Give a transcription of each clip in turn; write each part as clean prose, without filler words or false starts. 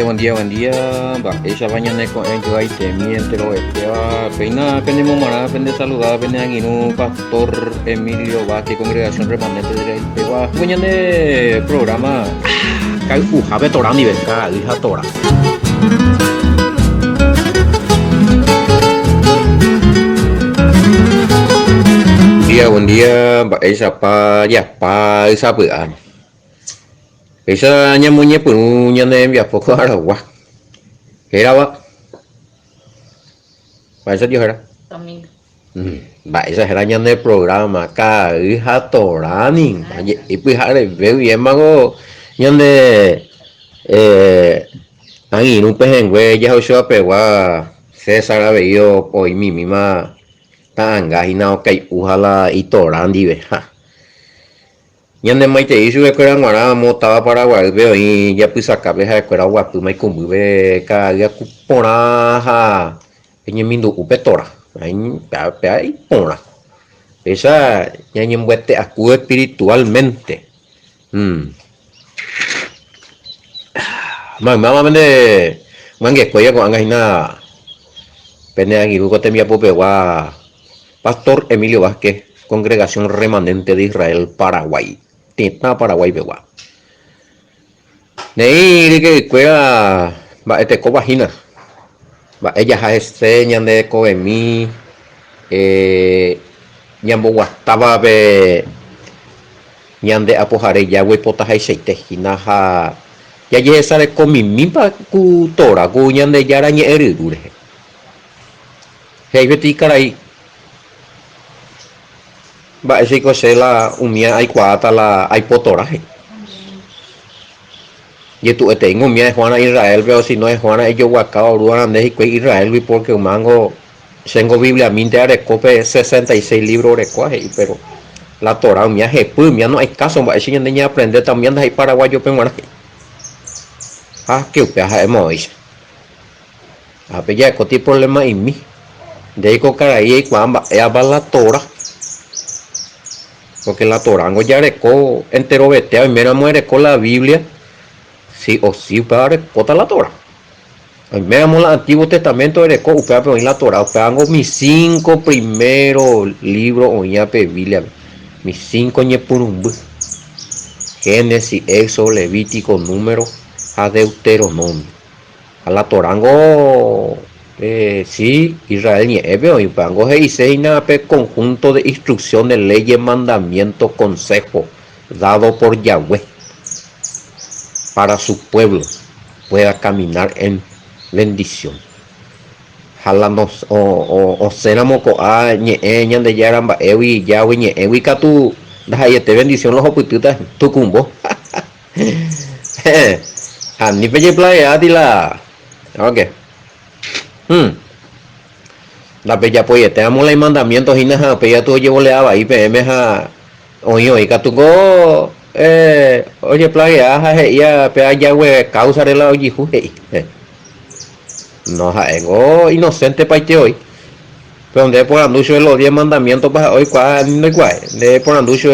buen día, buen día. Va, esa mañana con ello ahí te miente lo que va. Peina, pende momara, pende saludar, pende anguino, pastor Emilio Vázquez, congregación remanente de Pegua. Mañana programa. Cái phù hợp với tổ đám đi về cả đi hát tổ đám. Buen día, esa pa ya pa esa bữa. Esa nyamunya punya nem ya poco ahora wa. Era wa. Vậy đi hả? Vậy sao hả nhân đây programa cả ở hát tổ đá nè, ít bữa hát này về em mà có nhân đây anh ấy nung pengen gue ya harus apa wa César a veio hoy mi mima tan gahina kai uhala y torán di ve ha nhân đây mấy chị suy cái rằng mà mo tava Paraguay veo y ya pues acá ve ha cái đó wa pues mấy cùng về cả ya cupona ha cái mình đủ upetora anh pe ipona esa ya nyembuete aku espiritualmente mamá mende mangue koya ko angahina pene angiru ko temia popewa Pastor Emilio Vázquez, Congregación Remanente de Israel, Paraguay. Tita Paraguay bewa. Nei que koya ba este ko vagina. Ba ella ha este nyande ko emi nyambo wataba be nyande apojare yawe pota hai seite hinaha ya ye sare ko mimpa ku tora ku nyande yara nye eri dure hei beti karai ba ese ko sela umia ai kwata la ai potora he ye tu tengo umia Juana Israel veo si no es Juana ellos waka oruana de que Israel vi porque un mango tengo Biblia minte are cope 66 libros de coaje pero la Torah umia he pu umia no hay caso ba ese nyande nya aprender también hay paraguayo penguana que upea ha emois a pella ko ti problema en mí de ko carai kwamba e la Torah porque la Torah no ya recó entero vetea y mera muere con la Biblia sí o sí para recota la Torah y mera el Antiguo Testamento recó upea pero en la Torah upea mis 5 primeros libros o ya pe Biblia mis 5 ñepurumbu Génesis, Éxodo, Levítico, Número a Deuteronomio a la Torango sí, Israel y Ebeo y Pango Heiseina conjunto de instrucciones, leyes, mandamientos, consejos dado por Yahweh para su pueblo pueda caminar en bendición. Jalanos o senamo ko a ñe de yaramba ewi Yahweh ñe ewi katu dajayete bendición los opututas tucumbo. Ni peye playa dila. Okay. La bella pues te amo los mandamientos y nada, pues ya tú llevo le daba ahí PM ja oye que tú go oye playa ya pe ya we causa de la oye no ja ego inocente pa hoy pero donde por anuncio de los 10 mandamientos para hoy cuál no igual de por anuncio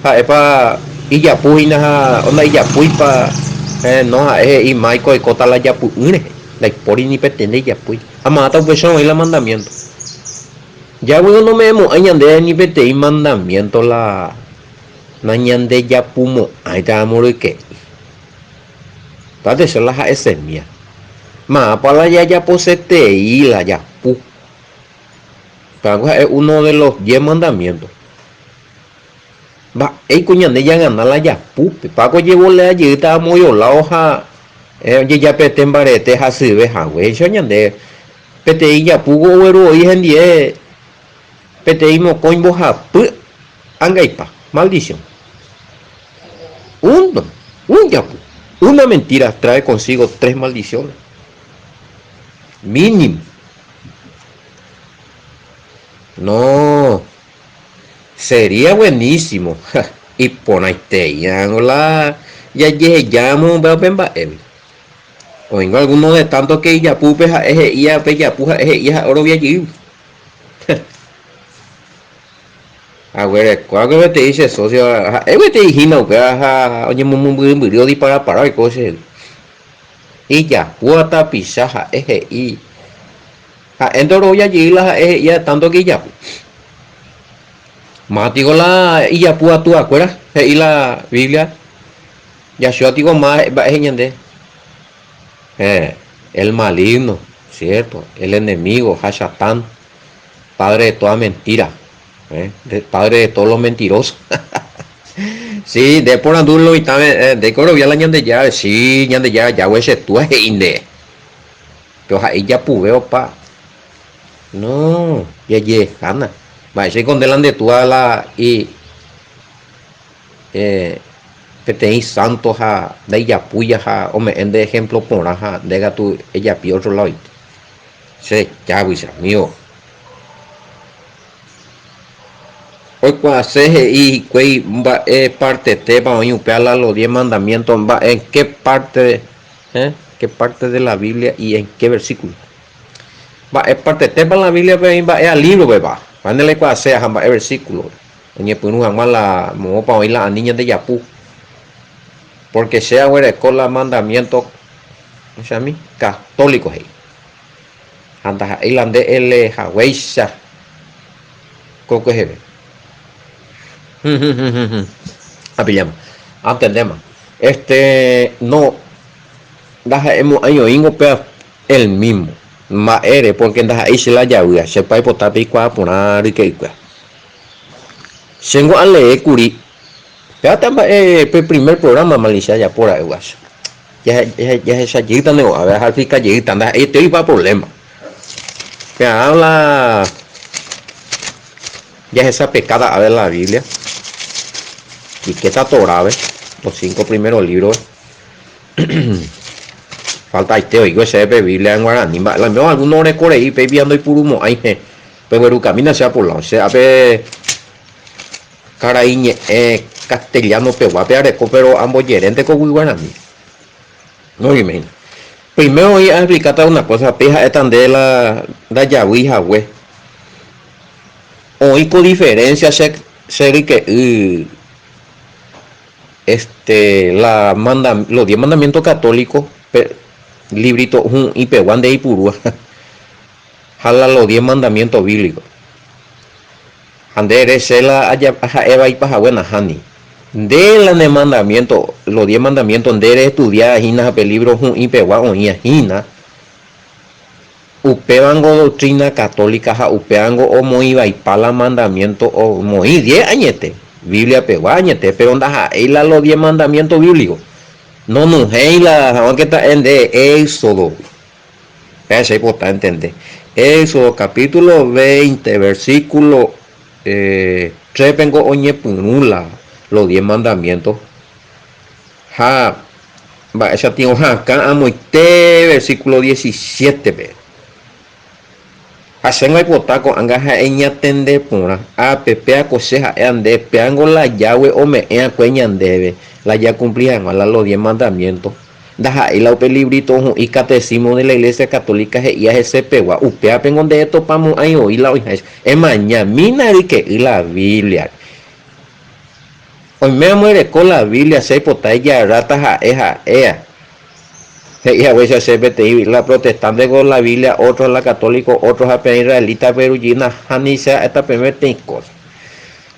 ja pa y ya pues nada onda y ya pues pa no ja y Michael y cota la ya pues la por ni pretende ya pues amata pues son el mandamiento ya bueno no me hemos añade ni pete y mandamiento la nañande ya pumo ahí está amor que para eso la ese mía ma para ya posete y la ya pu para es uno de los 10 mandamientos va el cuñande ya gana la ya pu pago llevo le allí está muy la hoja ya pete en barete así ve ja güey yo ñande pete ya pugo güero y en 10 pete mo coimbo ja pu angaipa maldición un ya pu una mentira trae consigo 3 maldiciones mínimo no sería buenísimo y ponaite ya no la ya llamo va o en alguno de tantos que ya pupe ya ya puja ya oro vi allí a ver cuál te dice socio te dijimos que oye muy disparar para y cosas y ya puata pisaja eje y endoro ya llega ya tanto que ya más digo la y ya puta tú acuerdas y la Biblia ya yo digo más va el maligno, cierto, el enemigo Hashatán, padre de toda mentira, padre de todos los mentirosos. Sí, de por andulo y también de coro la ñande ya, sí, ñande ya güey se tú es inde. Pero ahí ya pubeo pa. No, ya Hanna. Va, si con delante tú a la y que tenéis santos a de ella puya a o me en de ejemplo por ajá, de tu ella pi otro lado. Sí, ya güey, mío. Hoy cuando se y cuey va parte te va a upela los 10 mandamientos va en qué parte qué parte de la Biblia y en qué versículo va es parte te va la Biblia va es al libro va cuando le cuando sea va el versículo en el punu jamás la mo para oír la niña de Yapú porque sea güey con los mandamientos o sea a mí católicos ahí anda ahí lande el Hawaii coco es apillamos entendemos no das hemos año ingo pe el mismo ma ere porque das ahí se la llave se pa pota pi kwa ponar y que sengo ale curi ya tamba el primer programa Malicia ya por ahí guas ya esa lleguita no a ver al fica lleguita anda este iba problema que habla ya esa pecada a ver la Biblia y que está Torah, los 5 primeros libros. Falta este oigo ese de Biblia en guaraní. La mejor algunos de Corea y viendo y purumo ahí pero camina sea por lado, sea pe caraíñe castellano pe guapeare pero ambos gerentes con guaraní. No me imagino. Primero voy a explicarte una cosa, peja están de la yahuija, güey. Hoy con diferencia ser que los 10 mandamientos católicos librito y peguán de Ipurúa jala los 10 mandamientos bíblicos andere la eva y paja buena hani de la mandamiento los 10 mandamientos de estudiar hina libro y peguán y hina upeango doctrina católica ja upeango o moiba y pala mandamiento o moí 10 añete Biblia peguañete pero anda la los 10 mandamientos bíblicos no la que está en de Éxodo ese es para entender Éxodo capítulo 20 versículo 3 vengo oñe punula los 10 mandamientos ja va esa tiene acá amo versículo 17 ve hacen hay potaco angaja eña tende pura a pepe coseja ande peango la llave o me ea cueña debe la ya cumplían a los 10 mandamientos daja y la upe librito y catecismo de la iglesia católica y a ese pegua upea pengo de esto pamo ahí hoy la hoy es mañana mina y que y la Biblia hoy me muere con la Biblia se potaya rata ja ea y a veces se vete la protestante con la Biblia otros la católica otros a israelita perugina hanisa esta primera cosa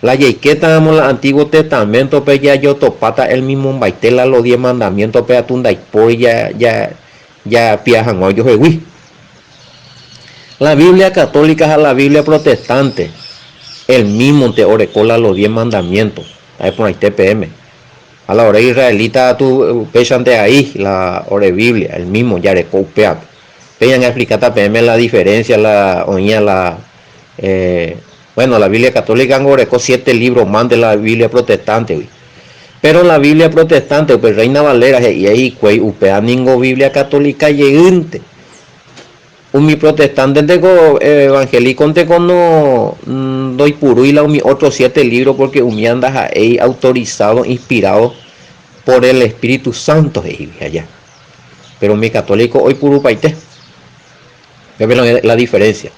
la yequeta amo el Antiguo Testamento pe ya yo topata el mismo baitela los 10 mandamientos pe atunda y por ya piajan o yo la Biblia católica a la Biblia protestante el mismo te orecola los 10 mandamientos ahí por ahí TPM a la hora israelita tú pesante ahí la hora Biblia el mismo ya de copiar pegan a explicar TPM la diferencia la oña la bueno, la Biblia católica angoreko 7 libros más de la Biblia protestante, pero la Biblia protestante, pues Reina Valera y ahí cuey upea ningo Biblia católica llegante. Mi protestante tengo evangélico tengo no doy puro y la otros 7 libros porque mi anda ahí autorizado, inspirado por el Espíritu Santo allá. Pero mi católico hoy puro paite. La diferencia.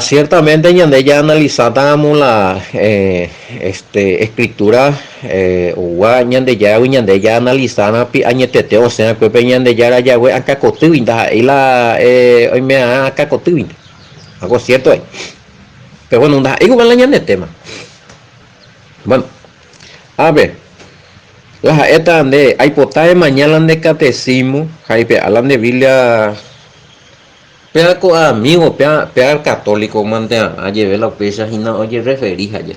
Ciertamente ñande ya analizamos la escritura o ñande ya analizana pi añetete o sea que ñande ya era ya we acá cotuinda y la hoy me acá cotuinda algo cierto ahí pero bueno igual la ñande tema bueno a ver las esta de hay potaje mañana de catecismo jaipe hablan de Biblia. Pea con amigo, pea católico, mande a llevar la pesa y no oye referís allá.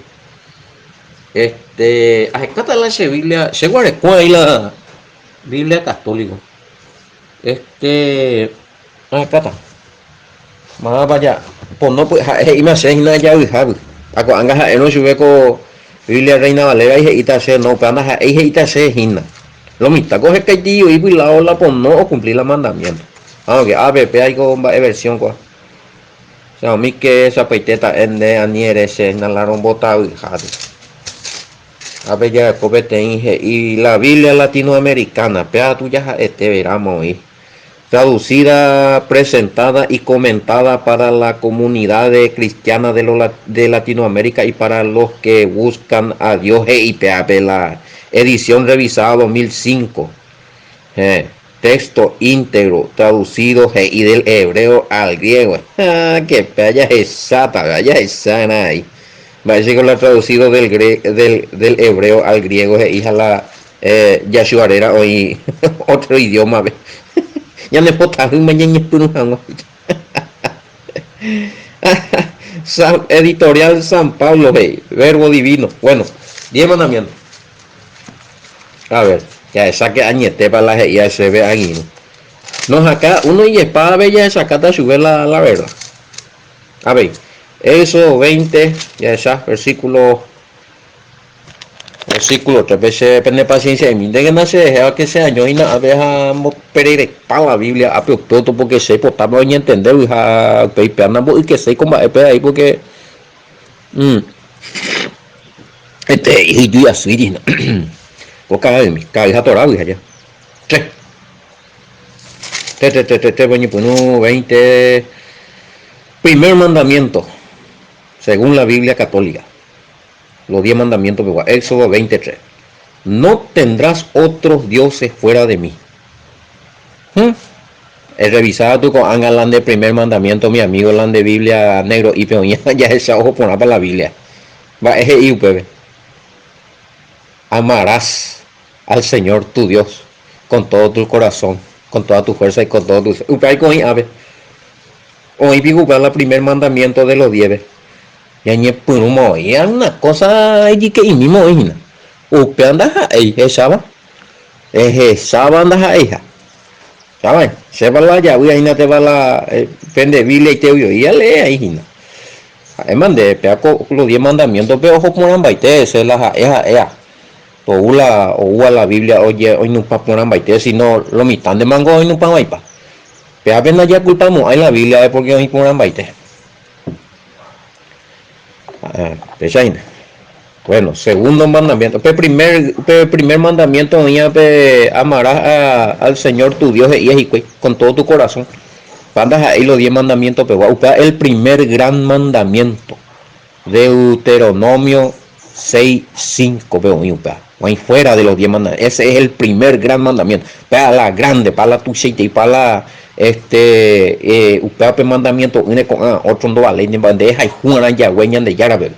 Acá la Biblia, se guarda ahí la Biblia católica. Acá está. Más vaya, pues no pues, y me hace nada ya, ¿sabes? Ako anga no sube con Biblia Reina Valera y ita se no, pero anda y ita se hina. Lo mismo, coge que tío y la ola pues no cumplir la mandamiento. Aunque a ver, hay con versión quoi. Sao mi que esa peiteta ende aniere se nalaron botado y jade. A ver ya copete inge y la Biblia latinoamericana, pea tú ya veramos ahí. Traducida, presentada y comentada para la comunidad cristiana de Latinoamérica y para los que buscan a Dios y pea la edición revisada 2005. Texto íntegro traducido y del hebreo al griego. Que vaya exacta, vaya sana ahí. Parece que lo ha traducido del hebreo al griego hija la Yashuarera hoy otro idioma. Ya no puedo mañana editorial San Pablo, verbo divino. Bueno, 10 mandamientos. A ver. Ya saque añete para la ya se ve ahí. Nos acá uno y espada bella de sacata sube la verdad. A ver, eso 20, ya esa, versículo 3 veces depende de paciencia y mire que no se deja que se año y nada dejamos perder para la Biblia a todo porque se potamos a entender y que se como ahí porque y yo ya soy cabeza torada allá. 20. Primer mandamiento, según la Biblia católica. Los 10 mandamientos de Éxodo 23. No tendrás otros dioses fuera de mí. He revisado tú con Angalan de primer mandamiento, mi amigo Lan de Biblia negro y peoña, ya ese ojo por para la Biblia. Va, ese IUPB. Amarás al Señor tu Dios con todo tu corazón, con toda tu fuerza y con todo tu... Hoy digo el primer mandamiento de los 10. Ya ni purumo, ya una cosa allí que y mismo es. Upe andas ahí, esa andas ahí. ¿Sabes? Se va la ya, voy a te va la pende Biblia y te oye, ya lee ahí. Además de peaco los 10 mandamientos, pero ojo por ambaite, se las o la Biblia oye hoy no pa poner baite sino lo mitad de mango hoy no pa vaipa pero apenas ya culpamos ahí la Biblia es porque hoy ponen baite bueno segundo mandamiento primer mandamiento amarás al Señor tu Dios y con todo tu corazón pandas ahí los 10 mandamientos pero el primer gran mandamiento Deuteronomio 6:5 veo ahí fuera de los 10 mandamientos. Ese es el primer gran mandamiento. Para la grande, para la tuchita y para la mandamiento une con otro no vale ni bandeja y juegan ya hueñan de yarabe.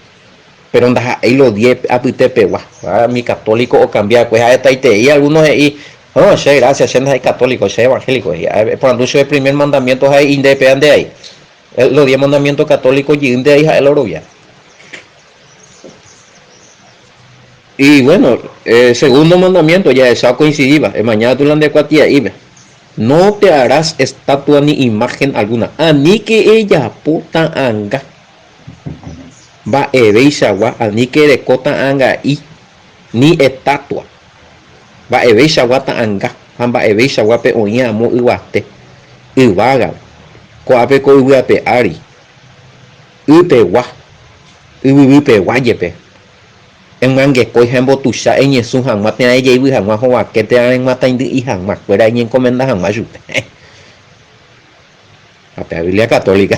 Pero anda ahí los 10 apite pegua. Mi católico o cambiar pues a esta y algunos ahí no sé gracias se es católico se evangélico por anuncio el primer mandamiento ahí independiente ahí los 10 mandamientos católicos y de ahí el oro ya. Y bueno, segundo mandamiento, ya esa coincidía. Mañana tú la de cuatía y no te harás estatua ni imagen alguna. Ani que ella puta anga. Va ebeisagua, ani que de cota anga y ni estatua. Va ebeisagua ta anga. Va ebeisagua pe oña mo iguate. Ibaga. Coape co iguape ari. Upe gua. Upe guayepe. En mangue coi hembo tucha en yesu hang mat na ye wi hang ma hoa que te en mata indi y hang mak fuera en encomenda hang ma jute. La Biblia católica.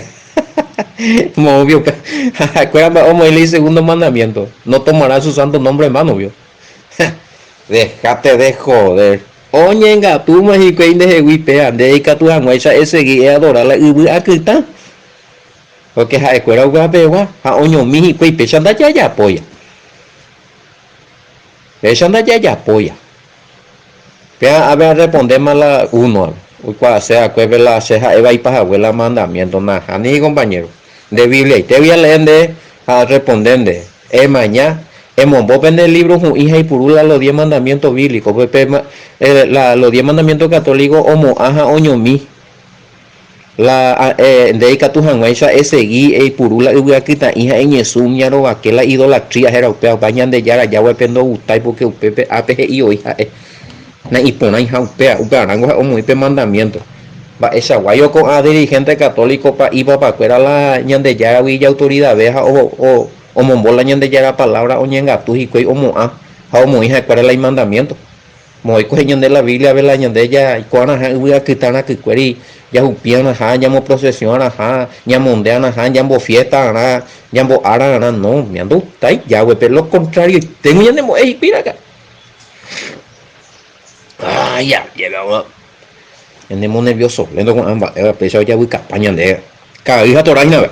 Como obvio, acuérdame, vamos a leer el segundo mandamiento. No tomarás su santo nombre en mano, vio. Déjate de joder. Oñenga, tú más y que de wipea, dedica tu hanguacha ese guía adorar la ubu akita. Porque ja escuela guapewa, ja oño mi y que pechanda ya apoya. Pechanda ya apoya. Pea a ver responder más la uno. Uy, cuál sea, que ve la ceja eva y paja abuela mandamiento, nada, ni compañero. De Biblia, y te voy a leer de a responder de mañana. Vos ven el libro hija y purula los 10 mandamientos bíblicos, los 10 mandamientos católicos, homo aja oñomi. La de Catujanguaisa ese gui y purula y quita hija en Jesús ñaro que la idolatría era upea bañan de yara ya pendo gustai porque upepe apg y hija na ipona hija upea rango o muy mandamiento va esa guayo con a dirigente católico pa iba pa cuera la ñande ya villa autoridad veja o mombola ñande ya la palabra o ñenga tu y o mo a o mo hija cuera la mandamiento muy coño de la Biblia ve la ñande ya cuana hubiera quitana que cueri ya upiana ja llamo procesión ja llamondeana ja llamo fiesta na llamo ara no me ando tai ya güey pero lo contrario tengo ya nemo mira acá ya llegaba andemos nervioso lento con ambas pesado ya voy campaña de cada hija toraina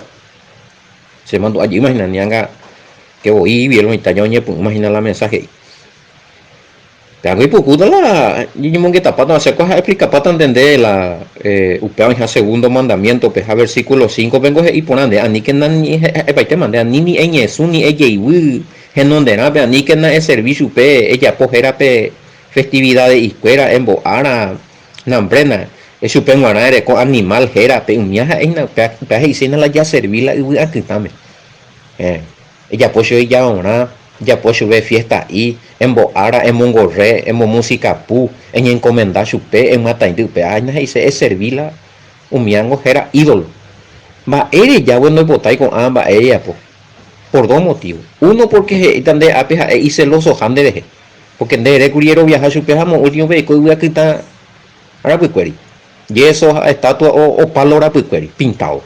se mandó allí imagina nianga que voy vieron itañoñe pues imagina la mensaje pero y poco de la yo que tapado hacer cosas explica para entender la upea en segundo mandamiento pues a versículo 5 vengo y ponande ani que nan para te mande ni en eso ni ella y en donde nada ni que na el servicio pe ella pojera pe festividades y escuela en boara nambrena eso pe guanare con animal gera pe umiaja en la pe y sin la ya servirla y a quitame ella pues ella ahora ya pues ve fiesta y en boara en mongorre en música pu en encomendar su pe en mata pe ay na dice es servirla umiango gera ídolo va ella ya bueno botai con ambas ella pues por dos motivos uno porque donde apeja y celoso han de deje porque de curiero viajar su pejamo último vehículo voy a quitar ahora pues cueri y eso estatua o palo ahora pues cueri pintado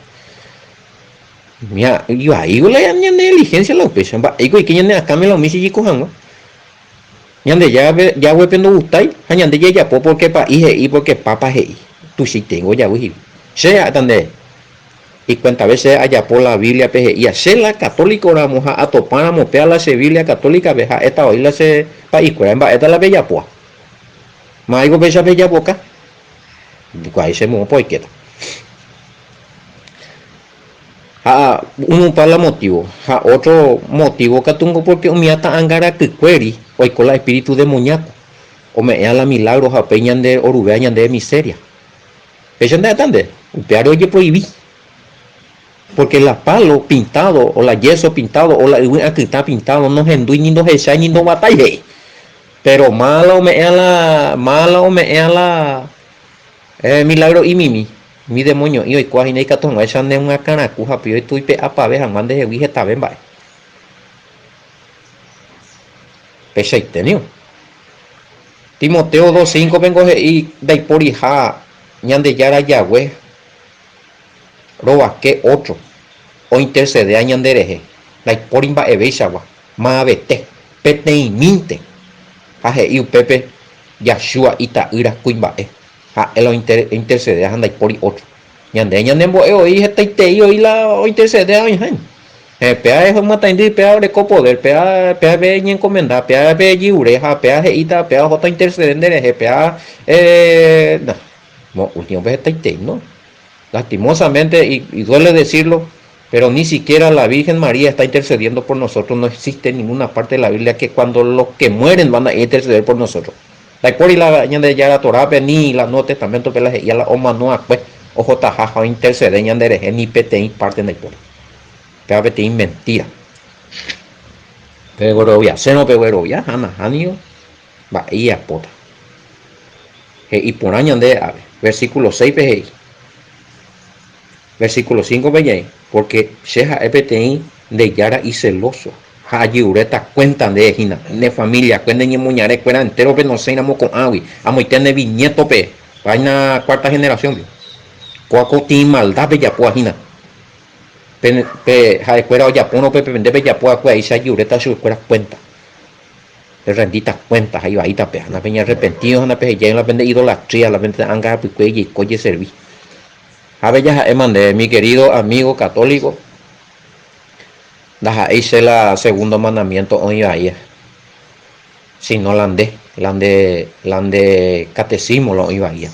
mira yo ahí la negligencia la opción va y que ya acá me lo misi y cojan ñande ya voy pendo gustai ñande ya porque pa y porque papa hey tú sí tengo ya voy sea donde y cuántas veces allá por la Biblia peje y hacer la católica la mujer a topar mopea la Biblia católica veja esta hoy la se país cuerda esta la bella poa más algo bella boca cuál se mo poiqueta uno para motivo otro motivo que tengo porque un miata angara que query hoy con la espíritu demoníaco o me la milagros a peñan de orubeñan de miseria peñan de atande un pearo oye prohibí porque la palo pintado o la yeso pintado o la que está pintado no es ni no es ni no batalla pero malo me la milagro y mi demonio y hoy cuál y que toma esa de una canacuja pero estoy pe apa vejan mande de wije está bien va pese y tenido Timoteo 2:5 vengo y de por hija ñande yara yahweh roba que otro o intercede a ñandereje la porimba ebeisagua ma vete pete y minte aje y pepe yashua ita ira kuimba el intercede a andai por otro ñande bo hoy está y hoy la intercede a han pea es mata indi pea de copoder pea ve y encomenda pea ve y ureja pea ita pea jota intercede pea no último vez está no lastimosamente y duele decirlo pero ni siquiera la Virgen María está intercediendo por nosotros. No existe en ninguna parte de la Biblia que cuando los que mueren van a interceder por nosotros. La por y la de ya la Torah ni la Nuevo Testamento que la ya la oma no pues ojo tajaja intercede en de ni pete parte del por pero pete mentira pero ya se no pero ya ana anio va y apota y por año de versículo 6 pe versículo 5 veis porque Sheha EPTI de Yara y celoso Haji ureta cuentan de Ejina de familia cuentan y muñare cuentan entero pero no sé namo con agui amo y tiene viñeto pe vaina cuarta generación cuaco tiene maldad bella puajina Jaescuera o Yapuno, Pepe, Yapua, ahí se ayureta su escuela cuenta. Renditas cuentas, ahí va, ahí tapea, una peña arrepentidos, una peña ya en la pende idolatría, la pende anga, picuelle y coye serví. A ver, ya mandé, mi querido amigo católico, hice la segundo mandamiento hoy ahí. Si no la andé catecismo lo iba ahí.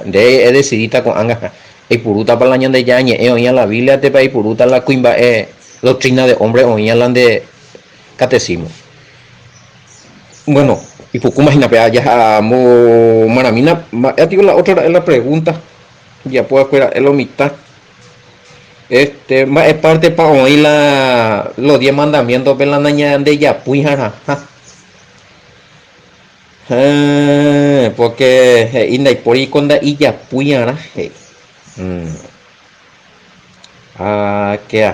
De he decidida con anga, y puruta para la ñan de yañe, oía la Biblia te pa y puruta la cuimba, doctrina de hombre, oía la de catecismo. Bueno, y pues imagina, ya maramina, ya digo la otra es la pregunta, ya puedo esperar, es la mitad. Más es parte para oír los 10 mandamientos de la niña de Yapuyara. Porque inda por ahí con y Yapuyara. ¿Qué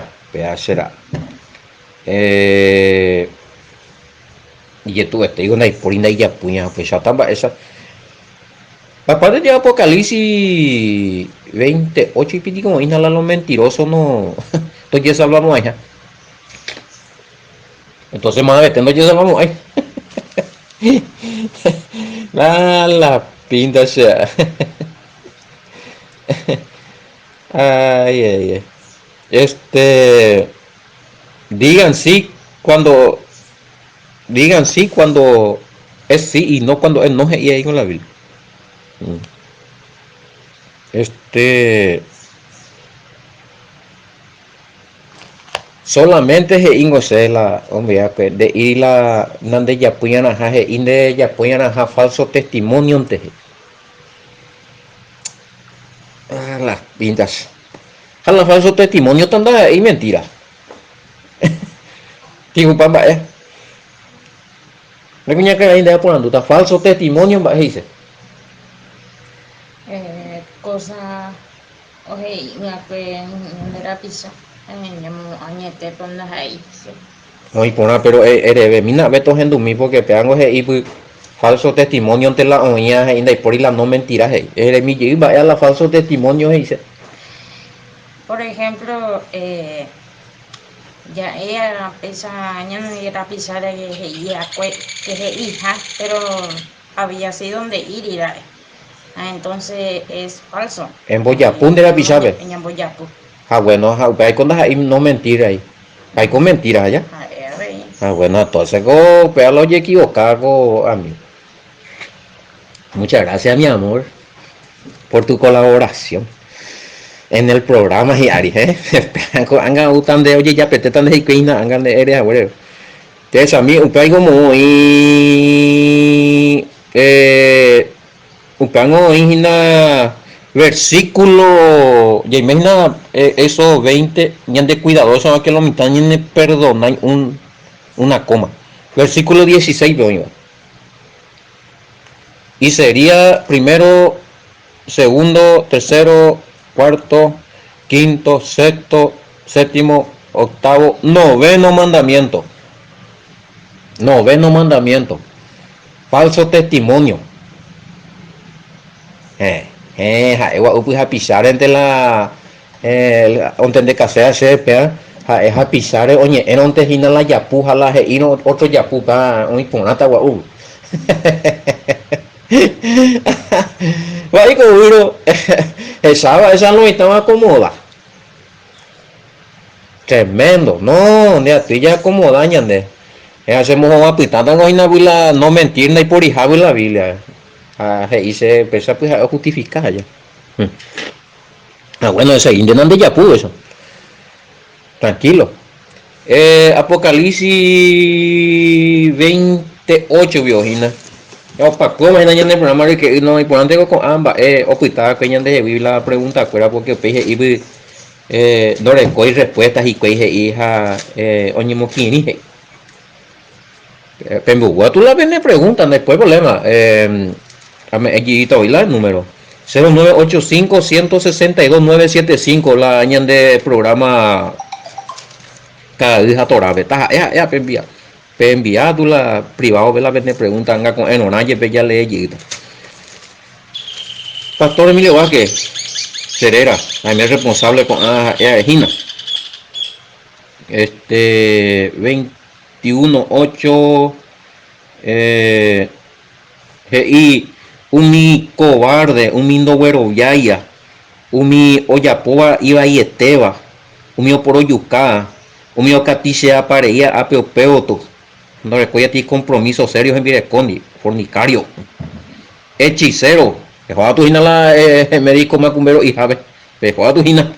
será? Y tú digo na por ahí ya Yapuyara, pues ya estaba esa. Aparte de Apocalipsis 28 y pico, como inhala los mentirosos, no. Entonces ya hablamos allá. Entonces, más de entonces ya hablamos ahí. La pinta sea. Ay. Digan sí cuando es sí y no cuando es no, y ahí con la Biblia. Solamente se ingo se la hombre de ir la nande ya puyan a inde ya puyan a falso testimonio ante las pintas a la falso testimonio tanda y mentira digo pamba me cuña que ainda por ando falso testimonio va dice cosa oye una que era pizza añete con las ahí muy pona pero mina beto gente mi porque peango y falso testimonio ante la oña ainda y por la no mentiras mi iba a la falso testimonio dice por ejemplo ya ella esa año no era pisar que es hija pero había sido donde ir entonces es falso en Boyapún de la pisabe en Boyapún bueno hay cosas ahí no mentira ahí hay con mentiras allá bueno entonces go pealo oye equivocado a mí muchas gracias mi amor por tu colaboración en el programa y Ari anga utan de oye ya pete tan de queina anga de eres abuelo entonces a mí un paigo muy un pango ingina versículo ya imagina eso 20 ya de cuidadoso que lo mitad ni perdonan una coma versículo 16 veo y sería primero segundo tercero cuarto quinto sexto séptimo octavo noveno mandamiento falso testimonio a pisar entre la onde de casea se pea a pisar oye en onde hina la yapu la he no otro yapu pa un ponata wa va digo uno esa no estaba cómoda tremendo no ne a ti ya acomoda ñande hacemos una pitanda no mentir ni por hija la Biblia se empieza pues a justificar ya bueno ese indio no ande ya pudo eso tranquilo Apocalipsis 28 biogina para cómo en el programa que no importante con ambas ocultar que de vivir la pregunta fuera porque peje y no recoy respuestas y que hija oñemo quien pero tú la ves me preguntan después problema allí te oí el número 0985 162 975 la añan de programa cada día torabe ya envía tú la privado ve la vez me preguntan con enonaye ve ya le Pastor Emilio Vázquez Cerera, a mí es responsable con Gina 21:8. Y umi cobarde, umi ndoguero yaya, umi oyapoa iba y eteba, umi oporoyuca, umi ocatiche apareía apeopeoto. No recuerda ti compromisos serios en Vireconi, fornicario, hechicero, que juega tu hina la médico macumbero y jave, que juega tu hina.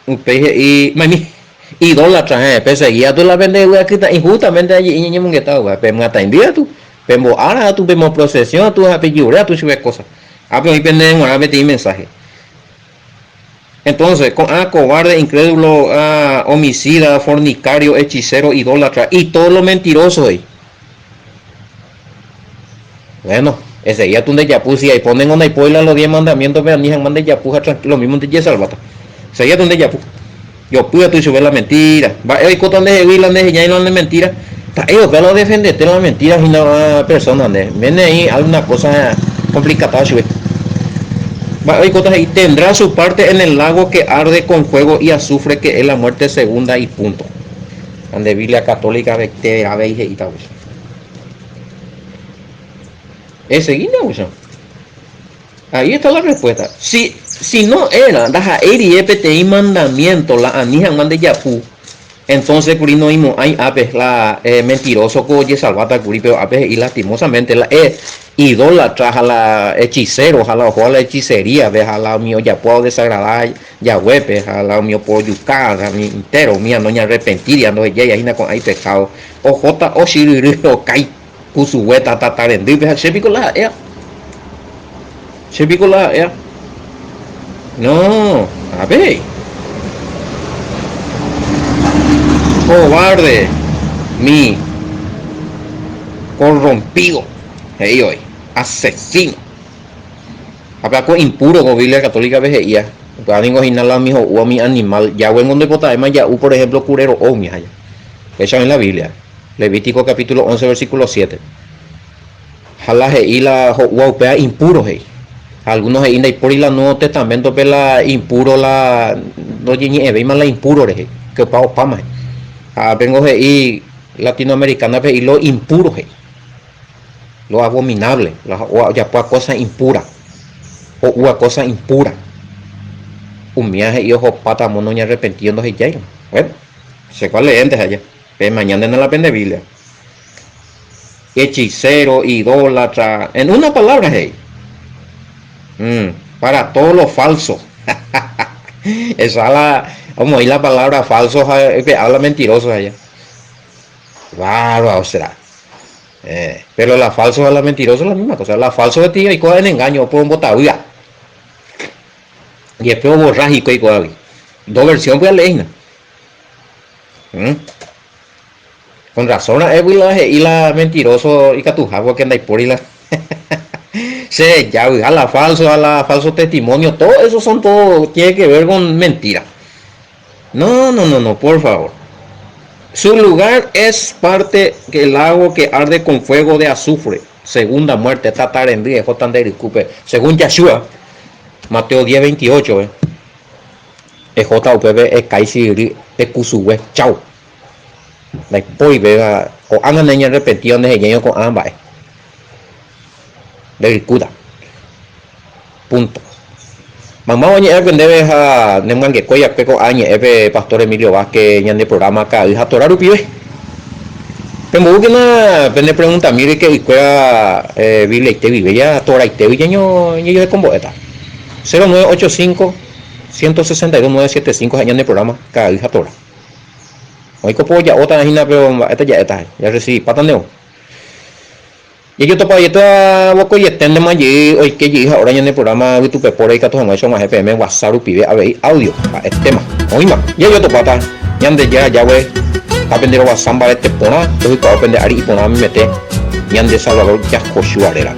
Un peje y mami idólatra, perseguía tú la vende injustamente allí y niño que estaba, pero me atendía tú, pero ahora tú vemos procesión, tú apellidas, tú subes cosas, pero ahí pendejo, ahora metí mensaje. Entonces, con cobarde, incrédulo, homicida, fornicario, hechicero, idólatra y todo lo mentiroso ahí. Bueno, ese ya tú de Yapusi ahí ponen una hipoila los 10 mandamientos, vean, ni man de Yapuja, tranquilo, mismo de Yesalvata. Ese ya tú de Yapu. Yo pude tú subir la mentira. Va, hoy cotan de la de ya y la de mentira. Ellos que lo defendete la mentira y una persona, viene ahí alguna cosa complicada, sube. Hoy y tendrá su parte en el lago que arde con fuego y azufre, que es la muerte segunda y punto. Ande Biblia católica de a veje y tal. Ese guinea, ahí está la respuesta. Si no era la eri EPTI mandamiento, la anija man de Yapu, entonces curino imo hay apes la mentiroso coye salvata curi, pero apes y lastimosamente la idólatra a la hechicero, a la ojo a la hechicería, ve a la mío ya puedo desagradar ya huepe, a la mío puedo yucar, a mi entero, mía no arrepentir, ya no ella y con hay pecado, o jota o shiriri o kai kusueta tatarendi, ve se pico la no, a ver, cobarde, mi corrompido, hey, hoy, asesino, habla con impuro con Biblia católica vejeía, para ninguno inhala mi hijo o mi animal, ya vengo donde potadema ya por ejemplo curero o mi haya, esa en la Biblia, Levítico capítulo 11 versículo 7, jala y la huaupea impuro hey. Algunos ahí y por el Nuevo Testamento pela impuro la no llegue ve más la impuro que pao pama vengo ahí latinoamericana ve y lo impuro lo abominable ya pues cosa impura o una cosa impura un viaje y ojo pata mono y arrepentiéndose ya bueno se cuál leentes allá pero mañana en la pende Biblia hechicero idólatra en una palabra hey. Para todo lo falso. Esa la, vamos a oír la palabra falso, habla mentiroso allá. Bárbaro será. Pero la falso a la mentirosa es la misma cosa. La falso de ti hay cosas en engaño por un botadura. Y después borrágico y cosas. Dos versiones voy a leer. Con razón y la mentiroso y catuja porque anda por y la se ya a la falso testimonio, todo eso son todo tiene que ver con mentira. No, por favor. Su lugar es parte del lago que arde con fuego de azufre. Segunda muerte, tatarendí, según Yeshua, Mateo 10:28, JUPB, Kaisiri, Kusube, chao. La poi vega, o hagan niña repetición de genio con ambas. De cuda punto mamá oye que debe a neman que coya peco año pastor Emilio Vázquez en el programa acá hija torar upibe pero que na pende pregunta mire que cuea Biblia te vive ya tora y te vive yo de combo esta 0985 162 975 años de programa acá hija tora hoy copo ya otra gina pero esta ya recibí pataneo. Y yo topo ahí toda boco y estén de mayo hoy que yo ahora en el programa YouTube por ahí que todos hemos hecho más FM WhatsApp pibe a ver audio para este tema hoy más ya yo topo ata ya de ya güey aprender WhatsApp para este pona entonces para aprender ari y pona me mete ya de Salvador ya Joshua Herrera